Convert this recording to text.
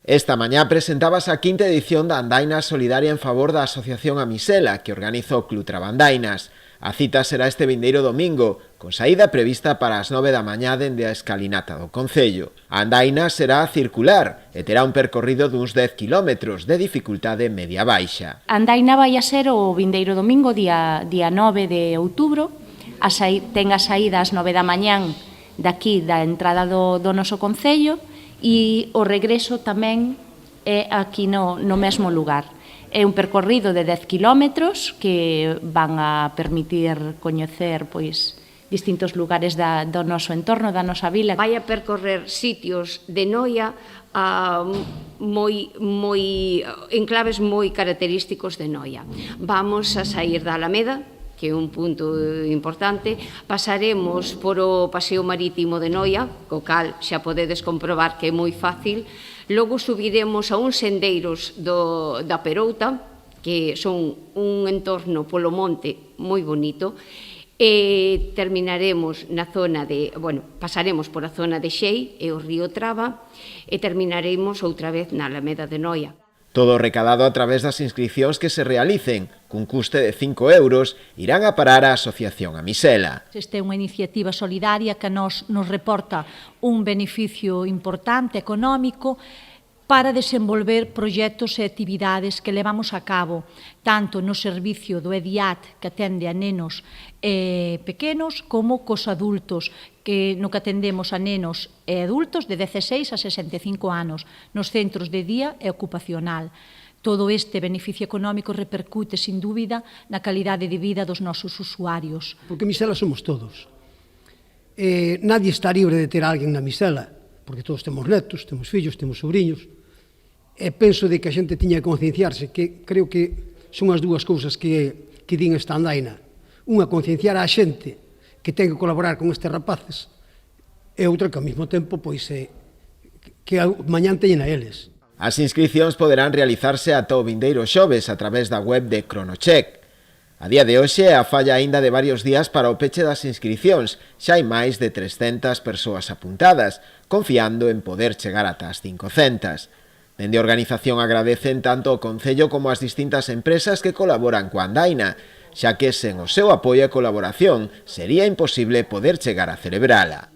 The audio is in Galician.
Esta mañá presentábase a quinta edición da Andaina Solidaria en favor da Asociación Amisela, que organiza o Club Trabandainas. A cita será este vindeiro domingo, con saída prevista para as 9 da mañá dende a escalinata do Concello. A andaina será circular e terá un percorrido duns 10 km de dificultade media-baixa. A andaina vai a ser o vindeiro domingo, día 9 de outubro. Ten a saída ás 9 da mañán daqui da entrada do noso Concello e o regreso tamén é aquí no mesmo lugar. É un percorrido de 10 km que van a permitir coñecer distintos lugares do noso entorno, da nosa vila. Vai a percorrer sitios de Noia enclaves moi característicos de Noia. Vamos a sair da Alameda, que é un punto importante, pasaremos por o Paseo Marítimo de Noia, co cal xa podedes comprobar que é moi fácil. Logo subiremos a uns sendeiros da Perouta, que son un entorno polo monte moi bonito, e terminaremos na zona pasaremos por a zona de Xei e o río Traba e terminaremos outra vez na Alameda de Noia. Todo recadado a través das inscricións que se realicen, cun custe de 5 euros, irán a parar á Asociación Amisela. Esta é unha iniciativa solidaria que nos reporta un beneficio importante económico para desenvolver proxectos e actividades que levamos a cabo tanto no servicio do EDIAT, que atende a nenos pequenos, como cos adultos, no que atendemos a nenos e adultos de 16 a 65 anos, nos centros de día e ocupacional. Todo este beneficio económico repercute, sin dúbida, na calidade de vida dos nosos usuarios. Porque Misela somos todos. Nadie está libre de ter alguén na Misela, porque todos temos netos, temos fillos, temos sobrinhos. E penso de que a xente tiña que concienciarse, que creo que son as dúas cousas que din esta andaina. Unha, concienciar a xente que ten que colaborar con estes rapaces, e outra que ao mesmo tempo que mañán teñen a eles. As inscricións poderán realizarse ata o vindeiro xoves a través da web de Cronocheck. A día de hoxe a falla aínda de varios días para o peche das inscricións, xa hai máis de 300 persoas apuntadas, confiando en poder chegar ata as 500. Dende a organización agradecen tanto o Concello como as distintas empresas que colaboran coa andaina, xa que sen o seu apoio e colaboración sería imposible poder chegar a celebrala.